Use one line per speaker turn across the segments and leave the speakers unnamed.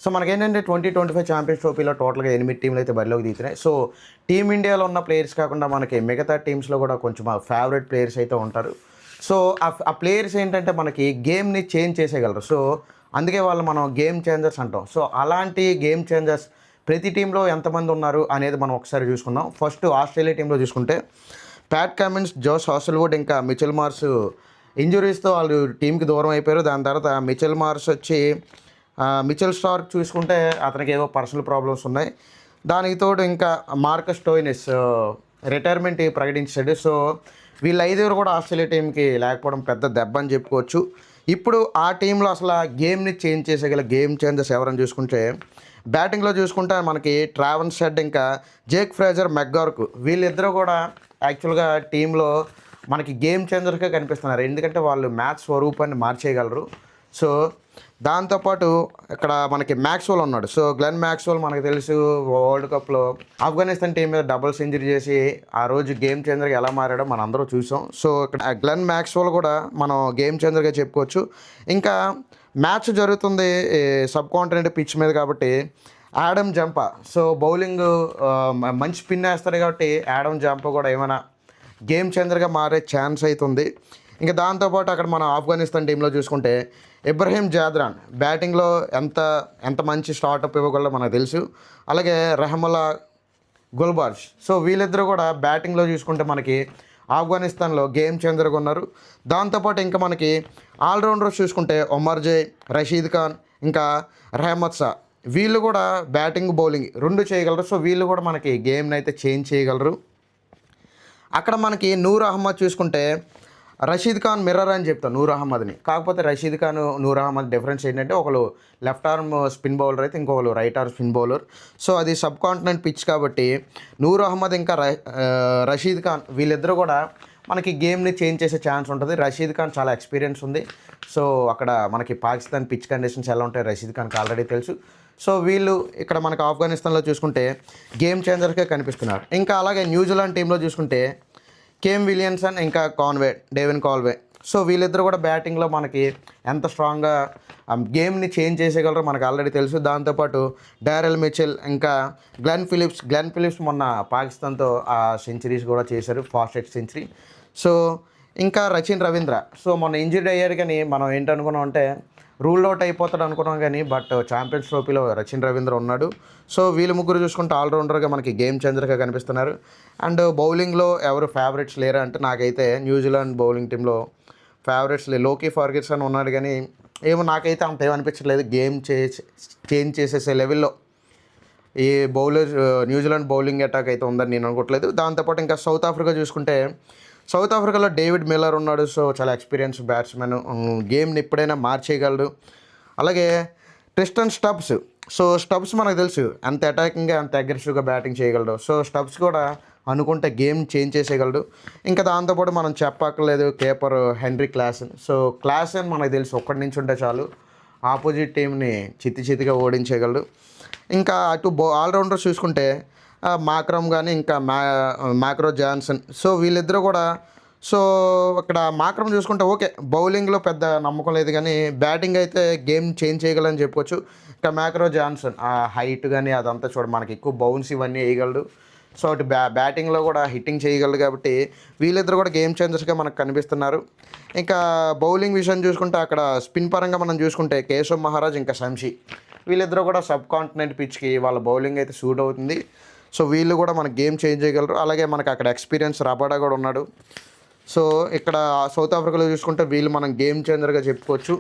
So మనకేంటంటే 2025 champions ట్రోఫీలో టోటల్‌గా 8 టీమ్‌లు అయితే బరిలోకి దిగుతున్నాయి. సో టీమిండియాలో ఉన్న ప్లేయర్స్ కాకుండా మనకి మిగతా టీమ్స్‌లో కూడా కొంచెం ఫేవరెట్ ప్లేయర్స్ అయితే ఉంటారు. సో ఆ ప్లేయర్స్ ఏంటంటే మనకి గేమ్‌ని చేంజ్ చేసేయగలరు. సో అందుకే వాళ్ళు మనం గేమ్ చేంజర్స్ అంటాం. సో అలాంటి గేమ్ చేంజర్స్ ప్రతి టీంలో ఎంతమంది ఉన్నారు అనేది మనం ఒకసారి చూసుకుందాం. ఫస్ట్ ఆస్ట్రేలియా టీంలో చూసుకుంటే ప్యాట్ కమిన్స్, జోష్ హాసల్వుడ్ ఇంకా మిచెల్ మార్ష్ ఇంజురీస్‌తో వాళ్ళు టీంకి దూరం అయిపోయారు. దాని తర్వాత మిచెల్ మార్ష్ వచ్చి మిచెల్ స్టార్క్ చూసుకుంటే అతనికి ఏవో పర్సనల్ ప్రాబ్లమ్స్ ఉన్నాయి. దానికి తోడు ఇంకా మార్కస్ స్టోయినిస్ రిటైర్మెంట్ ప్రకటించాడు. సో వీళ్ళ ఐదుగురు కూడా ఆస్ట్రేలియా టీంకి లేకపోవడం పెద్ద దెబ్బ అని చెప్పుకోవచ్చు. ఇప్పుడు ఆ టీంలో అసలు గేమ్ని చేంజ్ చేసేగల గేమ్ చేంజర్స్ ఎవరని చూసుకుంటే బ్యాటింగ్లో చూసుకుంటే మనకి ట్రావెన్ షెడ్ ఇంకా జేక్ ఫ్రేజర్ మెక్గార్క్ వీళ్ళిద్దరూ కూడా యాక్చువల్గా టీంలో మనకి గేమ్ చేంజర్గా కనిపిస్తున్నారు. ఎందుకంటే వాళ్ళు మ్యాచ్ స్వరూపాన్ని మార్చేయగలరు. సో దాంతోపాటు ఇక్కడ మనకి మ్యాక్స్వెల్ ఉన్నాడు. సో గ్లెన్ మ్యాక్స్వెల్ మనకు తెలుసు వరల్డ్ కప్లో ఆఫ్ఘనిస్తాన్ టీం మీద డబుల్ సెంచరీ చేసి ఆ రోజు గేమ్ చేంజర్గా ఎలా మారాడో మనం అందరూ చూసాం. సో ఇక్కడ గ్లెన్ మ్యాక్స్వెల్ కూడా మనం గేమ్ చేంజర్గా చెప్పుకోవచ్చు. ఇంకా మ్యాచ్ జరుగుతుంది సబ్ కాంటినెంట్ పిచ్ మీద కాబట్టి యాడమ్ జంపా సో బౌలింగ్ మంచి స్పిన్ వేస్తారు కాబట్టి యాడమ్ జంపా కూడా ఏమైనా గేమ్ చేంజర్గా మారే ఛాన్స్ అవుతుంది. ఇంకా దాంతోపాటు అక్కడ మనం ఆఫ్ఘనిస్తాన్ టీంలో చూసుకుంటే ఇబ్రహీం జాద్రాన్ బ్యాటింగ్లో ఎంత మంచి స్టార్టప్ ఇవ్వగలరో మనకు తెలుసు. అలాగే రెహముల్లా గుల్బార్ష్ సో వీళ్ళిద్దరూ కూడా బ్యాటింగ్లో చూసుకుంటే మనకి ఆఫ్ఘనిస్తాన్లో గేమ్ చేంజర్గా ఉన్నారు. దాంతోపాటు ఇంకా మనకి ఆల్రౌండర్స్ చూసుకుంటే ఒమర్ జై, రషీద్ ఖాన్ ఇంకా రెహమత్ షా వీళ్ళు కూడా బ్యాటింగ్ బౌలింగ్ రెండు చేయగలరు. సో వీళ్ళు కూడా మనకి గేమ్ని అయితే చేంజ్ చేయగలరు. అక్కడ మనకి నూర్ అహ్మద్ చూసుకుంటే రషీద్ ఖాన్ మిర్రర్ అని చెప్తాను నూర్ అహ్మద్ని. కాకపోతే రషీద్ ఖాన్ నూర్ అహ్మద్ డిఫరెన్స్ ఏంటంటే ఒకరు లెఫ్ట్ ఆర్మ్ స్పిన్ బౌలర్ అయితే ఇంకొకరు right arm spin bowler. So అది సబ్ కాంటినెంట్ పిచ్ కాబట్టి నూర్ అహ్మద్ ఇంకా రషీద్ ఖాన్ వీళ్ళిద్దరూ కూడా మనకి గేమ్ని చేంజ్ చేసే ఛాన్స్ ఉంటుంది. రషీద్ ఖాన్ చాలా ఎక్స్పీరియన్స్ ఉంది. సో అక్కడ మనకి పాకిస్తాన్ పిచ్ కండిషన్స్ ఎలా ఉంటాయి రషీద్ ఖాన్కి ఆల్రెడీ తెలుసు. సో వీళ్ళు ఇక్కడ మనకు ఆఫ్ఘనిస్తాన్లో చూసుకుంటే గేమ్ చేంజర్గా కనిపిస్తున్నారు. ఇంకా అలాగే న్యూజిలాండ్ టీంలో చూసుకుంటే కేమ్ విలియమ్సన్ ఇంకా డేవిన్ కాల్వే సో వీళ్ళిద్దరు కూడా బ్యాటింగ్లో మనకి ఎంత స్ట్రాంగ్గా గేమ్ని చేంజ్ చేసేయగలరో మనకు ఆల్రెడీ తెలుసు. దాంతోపాటు డారెల్ మిచెల్ ఇంకా గ్లెన్ ఫిలిప్స్ మొన్న పాకిస్తాన్తో ఆ సెంచరీస్ కూడా చేశారు, ఫాస్టెస్ట్ సెంచరీ. సో ఇంకా రచిన్ రవీంద్ర సో మొన్న ఇంజర్డ్ అయ్యారు కానీ మనం ఏంటనుకున్నాం అంటే రూల్ అవుట్ అయిపోతాడు అనుకున్నాం కానీ బట్ ఛాంపియన్స్ ట్రోఫీలో రచిన్ రవీంద్ర ఉన్నాడు. సో వీళ్ళు ముగ్గురు చూసుకుంటే ఆల్రౌండర్గా మనకి గేమ్ చేంజర్గా కనిపిస్తున్నారు. అండ్ బౌలింగ్లో ఎవరు ఫేవరెట్స్ లేరా అంటే నాకైతే న్యూజిలాండ్ బౌలింగ్ టీంలో ఫేవరెట్స్ లోకీ ఫర్గ్యూసన్ ఉన్నాడు కానీ ఏమో నాకైతే అంత ఏమనిపించట్లేదు గేమ్ చేంజ్ చేసేసే లెవెల్లో ఈ న్యూజిలాండ్ బౌలింగ్ అటాక్ అయితే ఉందని నేను అనుకోవట్లేదు. దాంతోపాటు ఇంకా సౌత్ ఆఫ్రికా చూసుకుంటే సౌత్ ఆఫ్రికాలో డేవిడ్ మిల్లర్ ఉన్నాడు. సో చాలా ఎక్స్పీరియన్స్ బ్యాట్స్మెన్, గేమ్ని ఎప్పుడైనా మార్చేయగలడు. అలాగే ట్రిస్టన్ స్టబ్స్ సో స్టబ్స్ మనకు తెలుసు ఎంత అటాకింగ్గా ఎంత అగ్రెసివ్గా బ్యాటింగ్ చేయగలడు. సో స్టబ్స్ కూడా అనుకుంటే గేమ్ చేంజ్ చేసేయగలడు. ఇంకా దాంతోపాటు మనం చెప్పక్కర్లేదు keeper henry Klaasen. So Klaasen మనకు తెలుసు ఒక్కడి నుంచి ఉంటే చాలు ఆపోజిట్ టీంని చిత్తిగా ఓడించేయగలడు. ఇంకా అటు ఆల్రౌండర్స్ చూసుకుంటే మాక్రమ్ కానీ ఇంకా మ్యాక్రో జాన్సన్ సో వీళ్ళిద్దరూ కూడా సో ఇక్కడ మాక్రమ్ చూసుకుంటే ఓకే బౌలింగ్లో పెద్ద నమ్మకం లేదు కానీ బ్యాటింగ్ అయితే గేమ్ చేంజ్ చేయగలని చెప్పుకోవచ్చు. ఇంకా మ్యాక్రో జాన్సన్ ఆ హైట్ కానీ అదంతా మనకి ఎక్కువ బౌన్స్ ఇవన్నీ వేయగలడు. సో అటు బ్యాటింగ్లో కూడా హిట్టింగ్ చేయగలడు కాబట్టి వీళ్ళిద్దరు కూడా గేమ్ చేంజర్స్గా మనకు కనిపిస్తున్నారు. ఇంకా బౌలింగ్ విషయం చూసుకుంటే అక్కడ స్పిన్ పరంగా మనం చూసుకుంటే కేశవ్ మహారాజ్ ఇంకా శంషి వీళ్ళిద్దరూ కూడా సబ్ కాంటినెంట్ పిచ్కి వాళ్ళ బౌలింగ్ అయితే సూట్ అవుతుంది. సో వీళ్ళు కూడా మనకు గేమ్ చేంజ్ చేయగలరు. అలాగే మనకు అక్కడ ఎక్స్పీరియన్స్ రబాడా కూడా ఉన్నాడు. సో ఇక్కడ సౌత్ ఆఫ్రికాలో చూసుకుంటే వీళ్ళు మనం గేమ్ చేంజర్గా చెప్పుకోవచ్చు.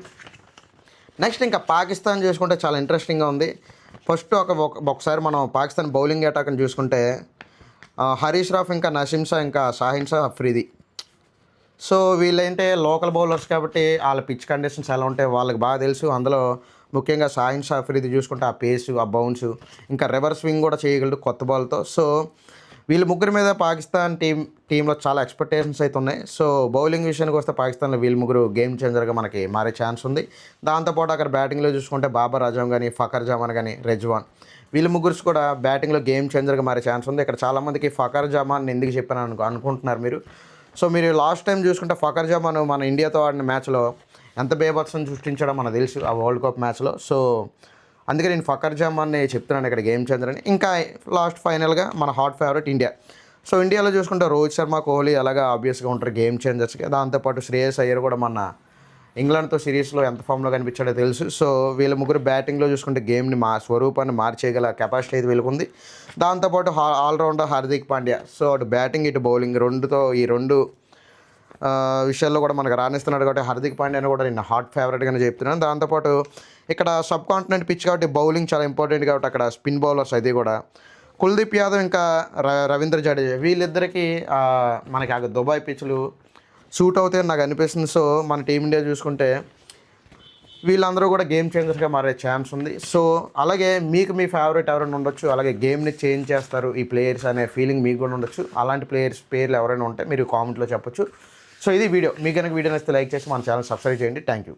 నెక్స్ట్ ఇంకా పాకిస్తాన్ చూసుకుంటే చాలా ఇంట్రెస్టింగ్గా ఉంది. ఫస్ట్ ఒకసారి మనం పాకిస్తాన్ బౌలింగ్ అటాక్ని చూసుకుంటే హరీష్ రాఫ్ ఇంకా నసీం షా ఇంకా షాహిన్ షా అఫ్రీది సో వీళ్ళంటే లోకల్ బౌలర్స్ కాబట్టి వాళ్ళ పిచ్ కండిషన్స్ ఎలా ఉంటాయి వాళ్ళకి బాగా తెలుసు. అందులో ముఖ్యంగా షాహిన్ షా అఫ్రీది చూసుకుంటే ఆ పేసు ఆ బౌన్స్ ఇంకా రివర్స్ స్వింగ్ కూడా చేయగలడు కొత్త బాల్తో. సో వీళ్ళ ముగ్గురి మీద పాకిస్తాన్ టీంలో చాలా ఎక్స్పెక్టేషన్స్ అయితే ఉన్నాయి. సో బౌలింగ్ విషయానికి వస్తే పాకిస్తాన్లో వీళ్ళ ముగ్గురు గేమ్ చేంజర్గా మనకి మారే ఛాన్స్ ఉంది. దాంతోపాటు అక్కడ బ్యాటింగ్లో చూసుకుంటే బాబర్ అజమ్ కానీ ఫకర్ జమాన్ కానీ రెజ్వాన్ వీళ్ళ ముగ్గురు కూడా బ్యాటింగ్లో గేమ్ చేంజర్గా మారే ఛాన్స్ ఉంది. ఇక్కడ చాలామందికి ఫకర్ జమాన్ ఎందుకు చెప్పాను అనుకుంటున్నారు మీరు. సో మీరు లాస్ట్ టైం చూసుకుంటే ఫకర్ జమాన్ మన ఇండియాతో ఆడిన మ్యాచ్లో ఎంత బేభత్సం సృష్టించడం మనకు తెలుసు ఆ వరల్డ్ కప్ మ్యాచ్లో. సో అందుకే నేను ఫకర్ జమాన్ని చెప్తున్నాను ఇక్కడ గేమ్ చేంజర్ అని. ఇంకా లాస్ట్ ఫైనల్గా మన హాట్ ఫేవరెట్ ఇండియా. సో ఇండియాలో చూసుకుంటే రోహిత్ శర్మ, కోహ్లీ అలాగా ఆబ్వియస్గా ఉంటారు గేమ్ చేంజర్స్గా. దాంతోపాటు శ్రేయస్ అయ్యర్ కూడా మన ఇంగ్లాండ్తో సిరీస్లో ఎంత ఫామ్లో కనిపించాడో తెలుసు. సో వీళ్ళ ముగ్గురు బ్యాటింగ్లో చూసుకుంటే గేమ్ని స్వరూపాన్ని మార్చేయగల కెపాసిటీ అయితే వీళ్ళకుంది. దాంతోపాటు ఆల్రౌండర్ హార్దిక్ పాండ్యా. సో అటు బ్యాటింగ్ ఇటు బౌలింగ్ ఈ రెండు విషయాల్లో కూడా మనకు రాణిస్తున్నాడు కాబట్టి హార్దిక్ పాండ్యాని కూడా నేను హాట్ ఫేవరెట్గానే చెప్తున్నాను. దాంతోపాటు ఇక్కడ సబ్ కాంటినెంట్ పిచ్ కాబట్టి బౌలింగ్ చాలా ఇంపార్టెంట్ కాబట్టి అక్కడ స్పిన్ బౌలర్స్ అది కూడా కుల్దీప్ యాదవ్ ఇంకా రవీంద్ర జడేజా వీళ్ళిద్దరికీ మనకి ఆ దుబాయ్ పిచ్లు సూట్ అవుతాయని నాకు అనిపిస్తుంది. సో మన టీమిండియా చూసుకుంటే వీళ్ళందరూ కూడా గేమ్ చేంజర్స్గా మారే ఛాన్స్ ఉంది. సో అలాగే మీకు మీ ఫేవరెట్ ఎవరైనా ఉండొచ్చు, అలాగే గేమ్ని చేంజ్ చేస్తారు ఈ ప్లేయర్స్ అనే ఫీలింగ్ మీకు కూడా ఉండొచ్చు. అలాంటి ప్లేయర్స్ పేర్లు ఎవరైనా ఉంటే మీరు కామెంట్లో చెప్పొచ్చు. సో ఇది వీడియో. మీకు కనుక వీడియో నచ్చితే లైక్ చేసి మన ఛానల్ సబ్స్క్రైబ్ చేయండి. Thank you.